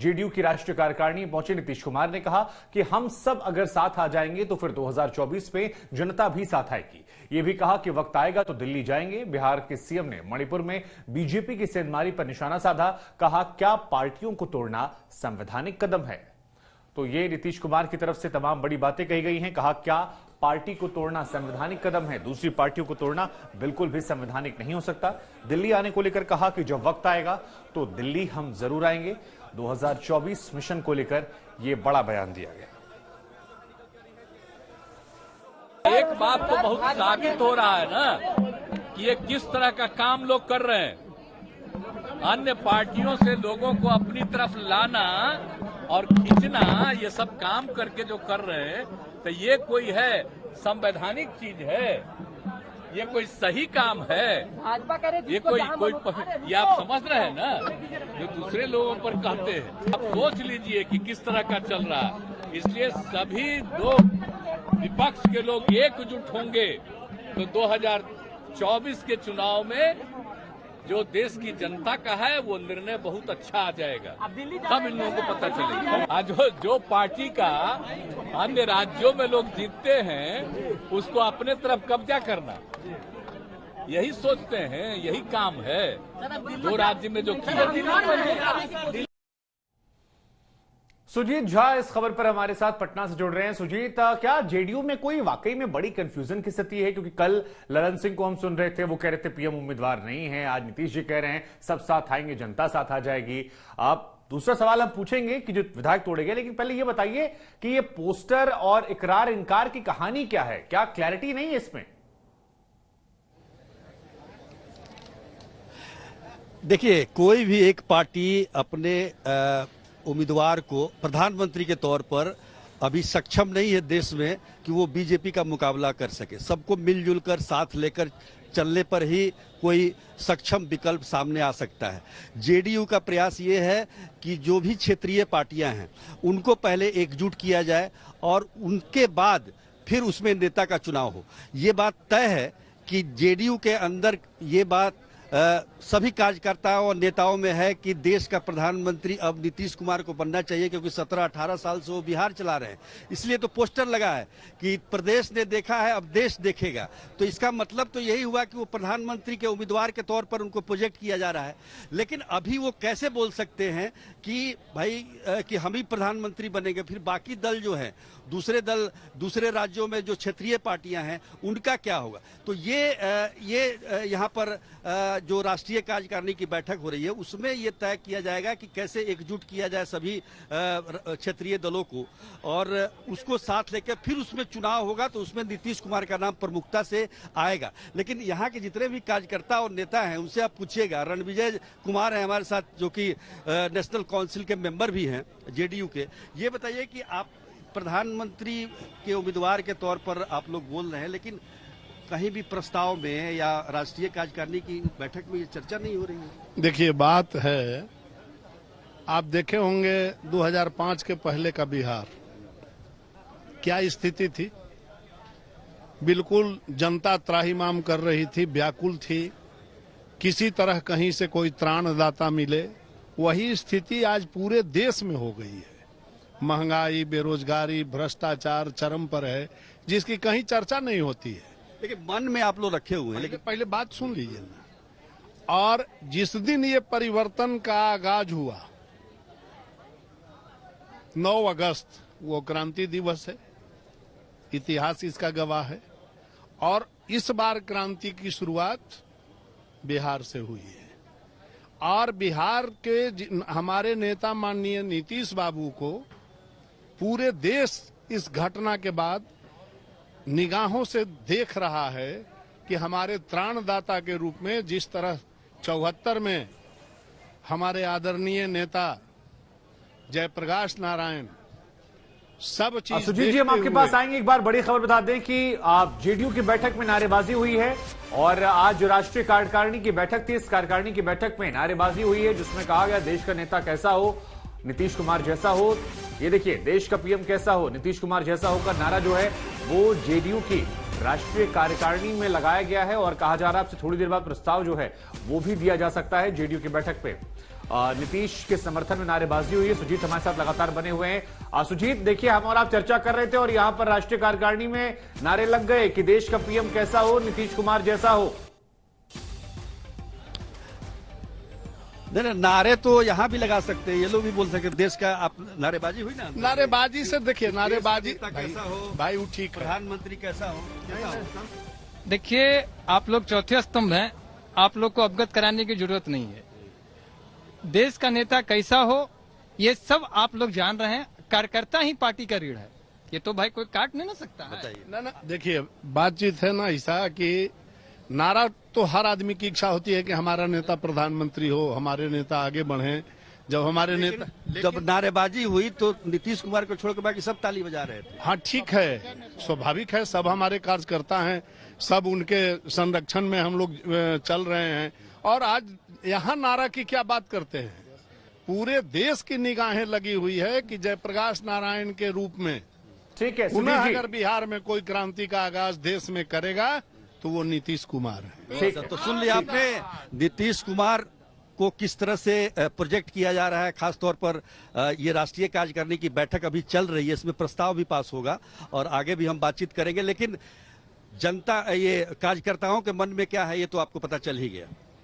JDU की राष्ट्रीय कार्यकारिणी पहुंचे नीतीश कुमार ने कहा कि हम सब अगर साथ आ जाएंगे तो फिर 2024 में जनता भी साथ आएगी। यह भी कहा कि वक्त आएगा तो दिल्ली जाएंगे। बिहार के सीएम ने मणिपुर में बीजेपी की सेंधमारी पर निशाना साधा, कहा क्या पार्टियों को तोड़ना संवैधानिक कदम है। तो ये नीतीश कुमार की तरफ से तमाम बड़ी बातें कही गई हैं। कहा क्या पार्टी को तोड़ना संवैधानिक कदम है, दूसरी पार्टियों को तोड़ना बिल्कुल भी संवैधानिक नहीं हो सकता। दिल्ली आने को लेकर कहा कि जब वक्त आएगा तो दिल्ली हम जरूर आएंगे। 2024 मिशन को लेकर यह बड़ा बयान दिया गया। एक बात तो बहुत साबित हो रहा है ना कि ये किस तरह का काम लोग कर रहे हैं। अन्य पार्टियों से लोगों को अपनी तरफ लाना और खींचना, ये सब काम करके जो कर रहे हैं, तो ये कोई है संवैधानिक चीज है? ये कोई सही काम है? ये कोई ये आप समझ रहे हैं ना, जो दूसरे लोगों पर कहते हैं। आप सोच लीजिए कि किस तरह का चल रहा है। इसलिए सभी दो विपक्ष के लोग एकजुट होंगे तो 2024 के चुनाव में जो देश की जनता का है वो निर्णय बहुत अच्छा आ जाएगा। तब इन लोगों को पता चलेगा। आज जो पार्टी का अन्य राज्यों में लोग जीतते हैं उसको अपने तरफ कब्जा करना, यही सोचते हैं, यही काम है। दो राज्य में जो किया। सुजीत झा इस खबर पर हमारे साथ पटना से जुड़ रहे हैं। सुजीत, क्या जेडीयू में कोई वाकई में बड़ी कंफ्यूजन की स्थिति है? क्योंकि कल ललन सिंह को हम सुन रहे थे, वो कह रहे थे पीएम उम्मीदवार नहीं है। आज नीतीश जी कह रहे हैं सब साथ आएंगे, जनता साथ आ जाएगी। आप दूसरा सवाल हम पूछेंगे कि जो विधायक तोड़े गए, लेकिन पहले ये बताइए कि ये पोस्टर और इकरार इनकार की कहानी क्या है? क्या क्लैरिटी नहीं है इसमें? देखिए, कोई भी एक पार्टी अपने उम्मीदवार को प्रधानमंत्री के तौर पर अभी सक्षम नहीं है देश में कि वो बीजेपी का मुकाबला कर सके। सबको मिलजुल कर साथ लेकर चलने पर ही कोई सक्षम विकल्प सामने आ सकता है। जेडीयू का प्रयास ये है कि जो भी क्षेत्रीय पार्टियां हैं उनको पहले एकजुट किया जाए और उनके बाद फिर उसमें नेता का चुनाव हो। ये बात तय है कि जेडीयू के अंदर ये बात सभी कार्यकर्ताओं और नेताओं में है कि देश का प्रधानमंत्री अब नीतीश कुमार को बनना चाहिए, क्योंकि 17-18 साल से वो बिहार चला रहे हैं। इसलिए तो पोस्टर लगा है कि प्रदेश ने देखा है अब देश देखेगा। तो इसका मतलब तो यही हुआ कि वो प्रधानमंत्री के उम्मीदवार के तौर पर उनको प्रोजेक्ट किया जा रहा है। लेकिन अभी वो कैसे बोल सकते हैं कि भाई कि हम ही प्रधानमंत्री बनेंगे, फिर बाकी दल जो है, दूसरे राज्यों में जो क्षेत्रीय पार्टियां हैं उनका क्या होगा? तो ये यहाँ पर जो राष्ट्रीय कार्यकारिणी की बैठक हो रही है उसमें ये तय किया जाएगा कि कैसे एकजुट किया जाए सभी क्षेत्रीय दलों को, और उसको साथ लेकर फिर उसमें चुनाव होगा तो उसमें नीतीश कुमार का नाम प्रमुखता से आएगा। लेकिन यहाँ के जितने भी कार्यकर्ता और नेता हैं उनसे आप पूछिएगा। रणविजय कुमार है हमारे साथ, जो कि नेशनल काउंसिल के मेंबर भी हैं जेडीयू के। ये बताइए कि आप प्रधानमंत्री के उम्मीदवार के तौर पर आप लोग बोल रहे हैं, लेकिन कहीं भी प्रस्ताव में या राष्ट्रीय कार्यकारिणी की बैठक में ये चर्चा नहीं हो रही है। देखिए, बात है, आप देखे होंगे 2005 के पहले का बिहार क्या स्थिति थी। बिल्कुल जनता त्राहिमाम कर रही थी, व्याकुल थी, किसी तरह कहीं से कोई त्राणदाता मिले। वही स्थिति आज पूरे देश में हो गई है। महंगाई, बेरोजगारी, भ्रष्टाचार चरम पर है, जिसकी कहीं चर्चा नहीं होती है। लेकिन मन में आप लोग रखे हुए हैं। लेकिन पहले बात सुन लीजिए ना। और जिस दिन ये परिवर्तन का आगाज हुआ, 9 अगस्त, वो क्रांति दिवस है, इतिहास इसका गवाह है। और इस बार क्रांति की शुरुआत बिहार से हुई है। और बिहार के हमारे नेता माननीय नीतीश बाबू को पूरे देश इस घटना के बाद निगाहों से देख रहा है कि हमारे त्राणदाता के रूप में जिस तरह 74 में हमारे आदरणीय नेता जयप्रकाश नारायण सब चीज। सुजीत जी, हम आपके पास आएंगे। एक बार बड़ी खबर बता दें कि आप जेडीयू की बैठक में नारेबाजी हुई है और आज जो राष्ट्रीय कार्यकारिणी की बैठक थी, इस कार्यकारिणी की बैठक में नारेबाजी हुई है, जिसमें कहा गया देश का नेता कैसा हो, नीतीश कुमार जैसा हो। ये देखिए, देश का पीएम कैसा हो, नीतीश कुमार जैसा हो का नारा जो है वो जेडीयू की राष्ट्रीय कार्यकारिणी में लगाया गया है और कहा जा रहा है आपसे थोड़ी देर बाद प्रस्ताव जो है वो भी दिया जा सकता है जेडीयू की बैठक पे। नीतीश के समर्थन में नारेबाजी हुई है। सुजीत हमारे साथ लगातार बने हुए हैं। सुजीत, देखिए, हम और आप चर्चा कर रहे थे और यहां पर राष्ट्रीय कार्यकारिणी में नारे लग गए कि देश का पीएम कैसा हो, नीतीश कुमार जैसा हो। नहीं, नारे तो यहाँ भी लगा सकते हैं, ये लोग भी बोल सकते हैं। देश का आप नारेबाजी हुई ना, नारेबाजी से देखिए, नारेबाजी कैसा हो भाई, वो ठीक है। प्रधानमंत्री कैसा हो, देखिए, आप लोग चौथे स्तंभ हैं, आप लोग को अवगत कराने की जरूरत नहीं है। देश का नेता कैसा हो ये सब आप लोग जान रहे हैं। कार्यकर्ता ही पार्टी का रीढ़ है, ये तो भाई कोई काट नहीं ना सकता है। ना देखिए, बातचीत है ना ऐसा कि नारा तो हर आदमी की इच्छा होती है कि हमारा नेता प्रधानमंत्री हो, हमारे नेता आगे बढ़े। जब हमारे नेता, जब नारेबाजी हुई तो नीतीश कुमार को छोड़कर बाकी सब ताली बजा रहे थे। हाँ ठीक है, स्वाभाविक है, सब हमारे कार्यकर्ता हैं, सब उनके संरक्षण में हम लोग चल रहे हैं। और आज यहाँ नारा की क्या बात करते हैं, पूरे देश की निगाहें लगी हुई है कि जयप्रकाश नारायण के रूप में ठीक है, पुनः अगर बिहार में कोई क्रांति का आगाज देश में करेगा तो वो नीतीश कुमार है। ठीक है, तो सुन लिया आपने नीतीश कुमार को किस तरह से प्रोजेक्ट किया जा रहा है। खासतौर पर ये राष्ट्रीय कार्यकारिणी की बैठक अभी चल रही है, इसमें प्रस्ताव भी पास होगा और आगे भी हम बातचीत करेंगे। लेकिन जनता, ये कार्यकर्ताओं के मन में क्या है ये तो आपको पता चल ही गया।